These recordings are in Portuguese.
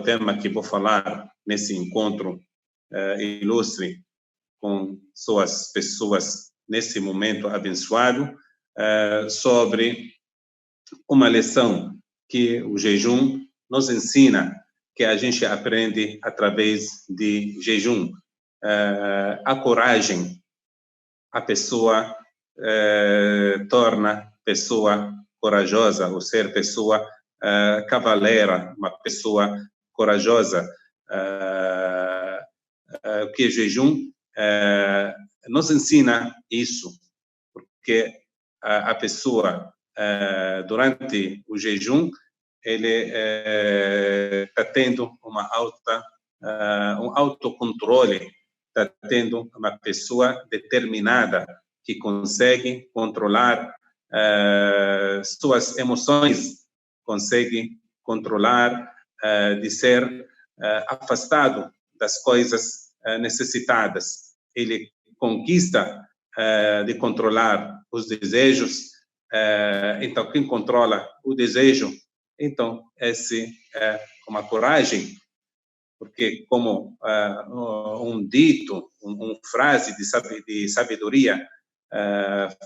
tema que vou falar nesse encontro ilustre com suas pessoas nesse momento abençoado, sobre uma lição que o jejum nos ensina, que a gente aprende através de jejum. A coragem, a pessoa torna pessoa corajosa, ou ser pessoa cavaleira, uma pessoa corajosa. O que é jejum nos ensina isso, porque a pessoa, durante o jejum, ele está tendo um autocontrole, está tendo uma pessoa determinada que consegue controlar suas emoções, consegue controlar de ser afastado das coisas necessitadas. Ele conquista de controlar os desejos. Então, quem controla o desejo, então, esse é uma coragem, porque como um dito, uma frase de sabedoria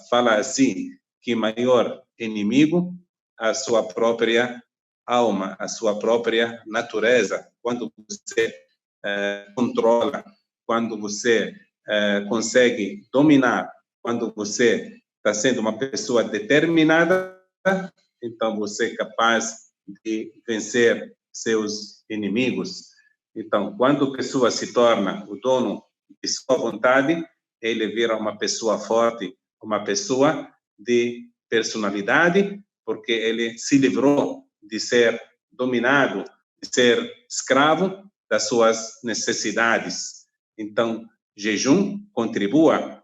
fala assim, que maior inimigo a sua própria alma, a sua própria natureza. Quando você controla, quando você consegue dominar, quando você está sendo uma pessoa determinada, então você é capaz de vencer seus inimigos. Então, quando a pessoa se torna o dono de sua vontade, ele vira uma pessoa forte, uma pessoa de personalidade, porque ele se livrou de ser dominado, de ser escravo das suas necessidades. Então, jejum contribua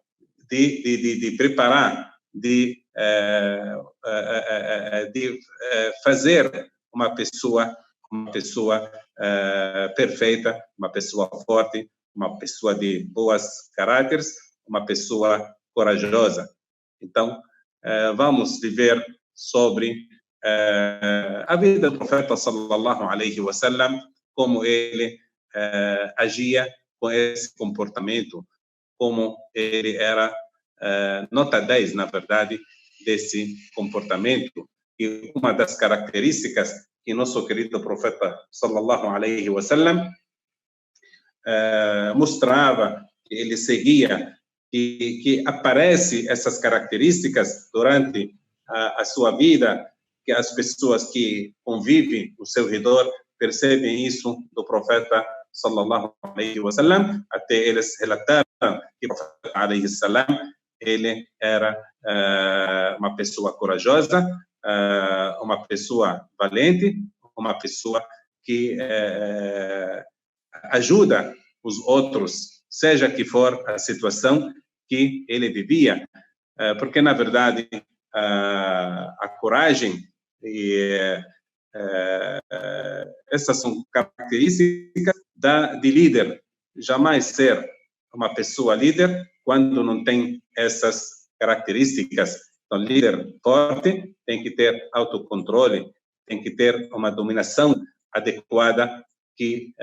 de preparar, de fazer uma pessoa perfeita, uma pessoa forte, uma pessoa de boas caráteres, uma pessoa corajosa. Então, vamos viver sobre a vida do profeta sallallahu alaihi wasallam, como ele agia com esse comportamento, como ele era nota 10, na verdade, desse comportamento. E uma das características que nosso querido profeta sallallahu alaihi wasallam mostrava, que ele seguia, que aparece essas características durante a sua vida, que as pessoas que convivem ao seu redor percebem isso do profeta sallallahu alaihi wasallam, até eles relataram que o profeta alaihi salam, ele era uma pessoa corajosa, uma pessoa valente, uma pessoa que ajuda os outros, seja que for a situação que ele vivia, porque na verdade a coragem e essas são características de líder. Jamais ser uma pessoa líder quando não tem essas características. Então, líder forte tem que ter autocontrole, tem que ter uma dominação adequada que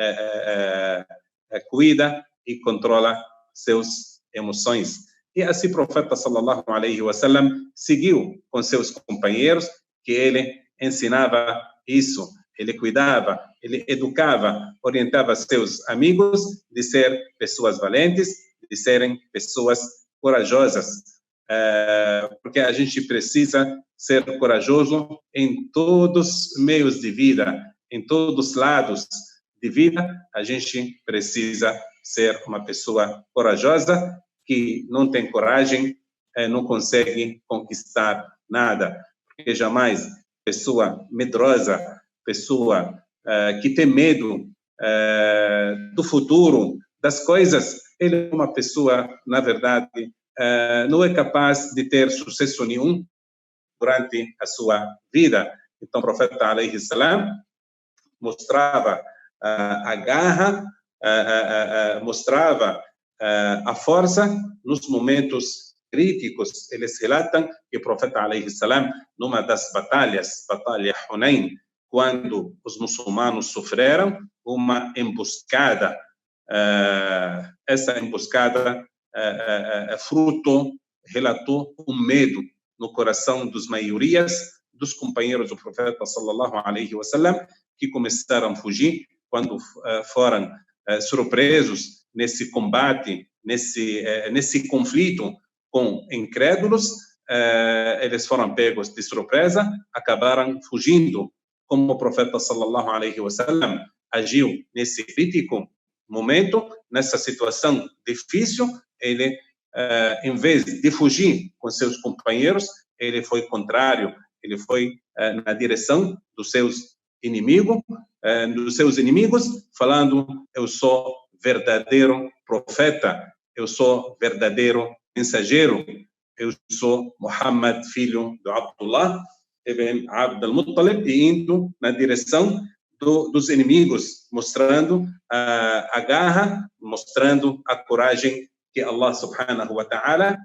cuida e controla seus emoções. E assim o profeta sallallahu alaihi wasallam seguiu com seus companheiros, que ele ensinava isso, ele cuidava, ele educava, orientava seus amigos de ser pessoas valentes, de serem pessoas corajosas, porque a gente precisa ser corajoso em todos os meios de vida, em todos os lados de vida. A gente precisa ser uma pessoa corajosa, que não tem coragem, não consegue conquistar nada, porque jamais pessoa medrosa, pessoa que tem medo do futuro, das coisas, ele é uma pessoa, na verdade, não é capaz de ter sucesso nenhum durante a sua vida. Então, o profeta alaihi salam mostrava a garra, mostrava a força nos momentos críticos. Eles relatam que o profeta alaihi salam, numa das batalhas, batalha Hunain, quando os muçulmanos sofreram uma emboscada. Essa emboscada relatou um medo no coração dos maiorias dos companheiros do profeta sallallahu alaihi wasallam, que começaram a fugir quando foram surpresos nesse combate, nesse conflito com incrédulos. Eles foram pegos de surpresa, acabaram fugindo. Como o profeta sallallahu alaihi wasallam agiu nesse crítico momento, nessa situação difícil, ele, em vez de fugir com seus companheiros, ele foi contrário, ele foi na direção dos seus inimigos, falando: eu sou verdadeiro profeta, eu sou verdadeiro mensageiro, eu sou Muhammad, filho de Abdullah ibn Abd al-Muttalib, e indo na direção dos inimigos, mostrando a garra, mostrando a coragem que Allah subhanahu wa ta'ala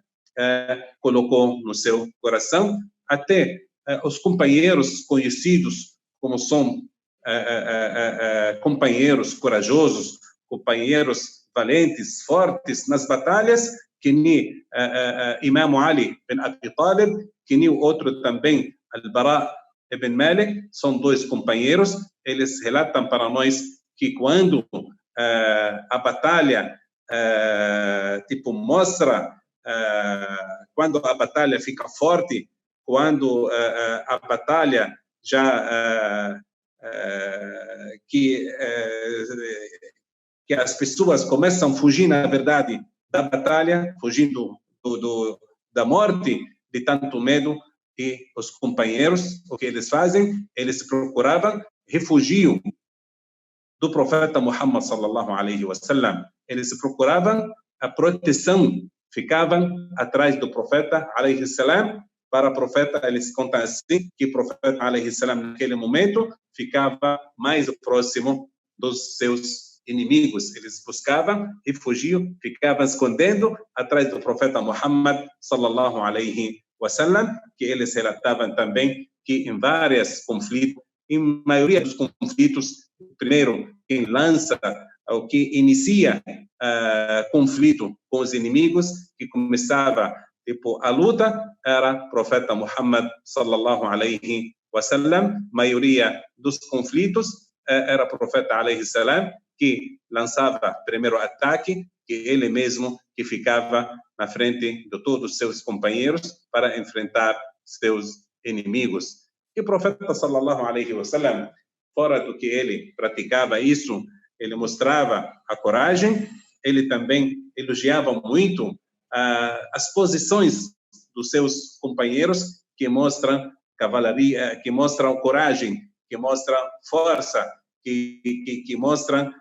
colocou no seu coração. Até os companheiros conhecidos como são companheiros corajosos, companheiros valentes, fortes nas batalhas, que nem Imam Ali bin Abi Talib, que nem o outro também, Al-Bara ibn Malik, são dois companheiros. Eles relatam para nós que quando a batalha mostra, quando a batalha fica forte, quando a batalha já que as pessoas começam a fugir, na verdade, da batalha, fugindo da morte, de tanto medo, e os companheiros, o que eles fazem? Eles procuravam refúgio do profeta Muhammad sallallahu alaihi wasallam. Eles procuravam a proteção, ficavam atrás do profeta alaihi salam. Para o profeta, eles contam assim, que o profeta alaihi salam, naquele momento, ficava mais próximo dos seus inimigos. Eles buscavam refúgio, ficavam escondendo atrás do profeta Muhammad sallallahu alaihi wasallam, que eles relatavam também que em vários conflitos, em maioria dos conflitos, primeiro quem lança ou que inicia conflito com os inimigos, que começava a luta, era o profeta Muhammad sallallahu alaihi wasallam. Maioria dos conflitos era o profeta alaihi salam que lançava primeiro ataque, que ele mesmo que ficava na frente de todos os seus companheiros para enfrentar seus inimigos. E o profeta sallallahu alaihi wasallam, fora do que ele praticava isso, ele mostrava a coragem, ele também elogiava muito as posições dos seus companheiros, que mostram cavalaria, que mostram coragem, que mostram força, que mostram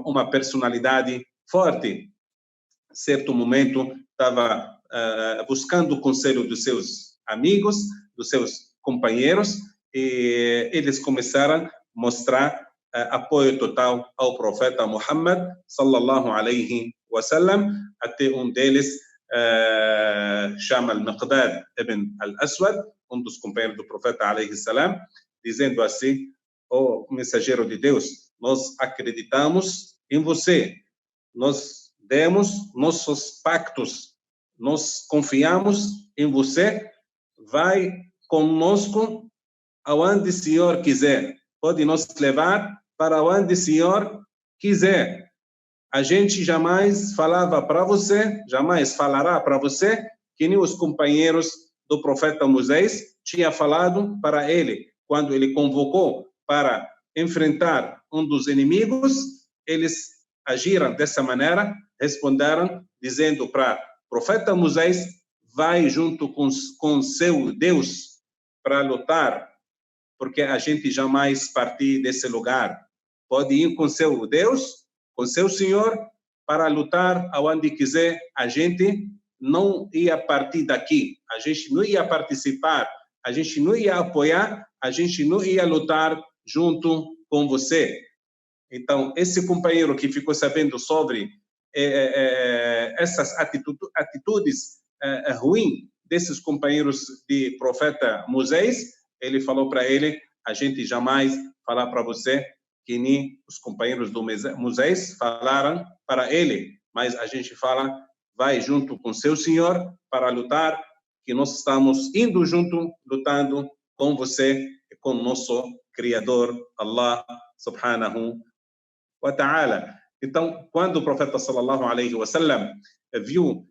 uma personalidade forte. Certo momento, estava buscando o conselho dos seus amigos, dos seus companheiros, e eles começaram a mostrar apoio total ao profeta Muhammad sallallahu alaihi wasallam. Até um deles chama al-Miqdad ibn al-Aswad, um dos companheiros do profeta alaihi salam, dizendo assim: ó mensageiro de Deus, nós acreditamos em você, nós demos nossos pactos, nós confiamos em você, vai conosco aonde o Senhor quiser, pode nos levar para onde o Senhor quiser. A gente jamais falava para você, jamais falará para você, que nem os companheiros do profeta Moisés tinha falado para ele, quando ele convocou para enfrentar um dos inimigos. Eles agiram dessa maneira, responderam dizendo para o profeta Moisés: vai junto com seu Deus para lutar, porque a gente jamais partir desse lugar. Pode ir com seu Deus, com seu Senhor, para lutar aonde quiser. A gente não ia partir daqui, a gente não ia participar, a gente não ia apoiar, a gente não ia lutar junto com você. Então, esse companheiro que ficou sabendo sobre essas atitudes ruins desses companheiros de profeta Moisés, ele falou para ele: a gente jamais falar para você que nem os companheiros do Moisés falaram para ele, mas a gente fala, vai junto com seu Senhor para lutar, que nós estamos indo junto, lutando com você e com nosso Criador, Allah subhanahu wa ta'ala. Então, quando o profeta sallallahu alaihi wasallam viu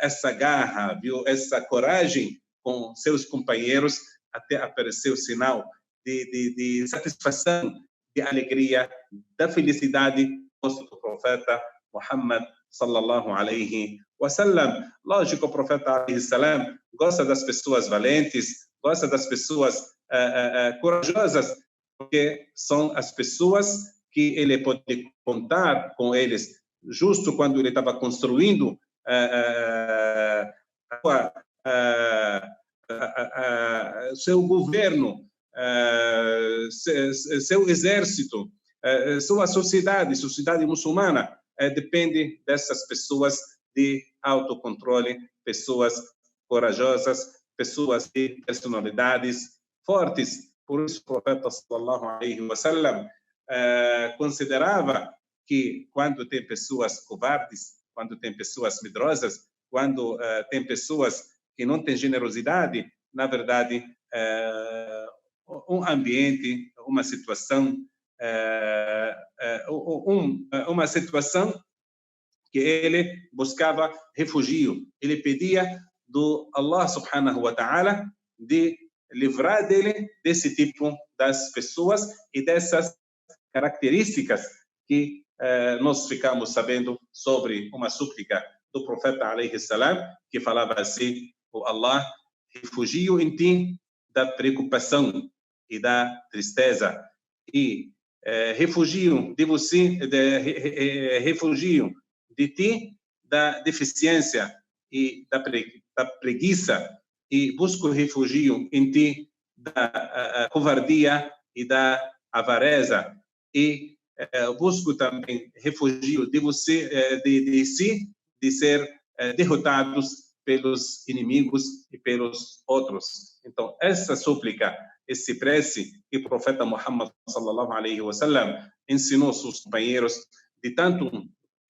essa garra, viu essa coragem com seus companheiros, até apareceu o sinal de satisfação, de alegria, da felicidade do profeta Muhammad sallallahu alaihi wasallam. Lógico, o profeta alaihi salam gosta das pessoas valentes, gosta das pessoas corajosas, porque são as pessoas que ele pode contar com eles, justo quando ele estava construindo seu governo, seu exército, sua sociedade muçulmana, depende dessas pessoas de autocontrole, pessoas corajosas, pessoas de personalidades fortes. Por isso o profeta sallallahu alaihi wasallam considerava que quando tem pessoas covardes, quando tem pessoas medrosas, quando tem pessoas que não têm generosidade, na verdade, um ambiente, uma situação, uma situação que ele buscava refúgio. Ele pedia do Allah subhanahu wa ta'ala de livrar dele desse tipo das pessoas e dessas características que nós ficamos sabendo sobre uma súplica do profeta alaihi salam, que falava assim: o Allah, refugio em ti da preocupação e da tristeza, e refugio de você, refugio de ti da deficiência e da preguiça, e busco refugio em ti da covardia e da avareza, e busco também refugio de você, de ser derrotados pelos inimigos e pelos outros. Então, essa súplica, esse prece que o profeta Muhammad sallallahu alaihi wasallam ensinou seus companheiros, de tanto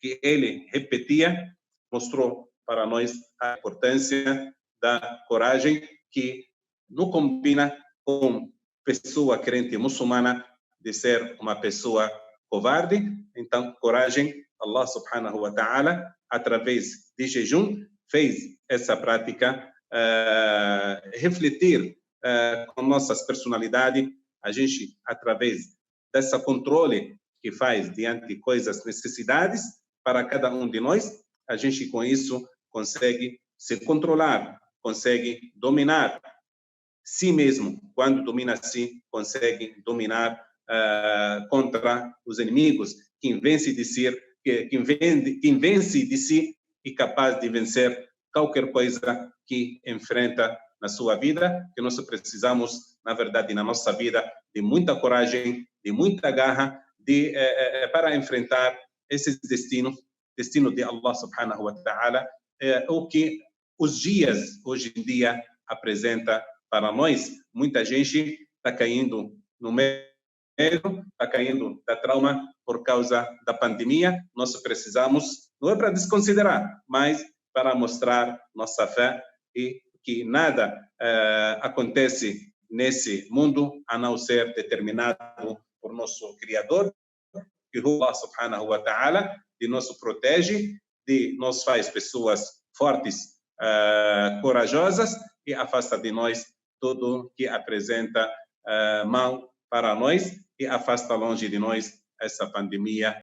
que ele repetia, mostrou para nós a importância da coragem, que não combina com pessoa crente muçulmana de ser uma pessoa covarde. Então, coragem, Allah subhanahu wa ta'ala, através de jejum, fez essa prática refletir com nossas personalidades. A gente, através dessa controle que faz diante de coisas, necessidades para cada um de nós, a gente com isso consegue se controlar, consegue dominar si mesmo. Quando domina si, consegue dominar contra os inimigos. Quem vence de si, quem vence de si é capaz de vencer qualquer coisa que enfrenta na sua vida, que nós precisamos, na verdade, na nossa vida, de muita coragem, de muita garra, para enfrentar esses destino de Allah subhanahu wa ta'ala, o que os dias, hoje em dia, apresenta para nós. Muita gente está caindo no medo, está caindo da trauma por causa da pandemia. Nós precisamos, não é para desconsiderar, mas para mostrar nossa fé e que nada acontece nesse mundo a não ser determinado por nosso Criador, que Allah subhanahu wa ta'ala, de nos protege, de nos faz pessoas fortes, corajosas, e afasta de nós tudo que apresenta mal para nós, e afasta longe de nós essa pandemia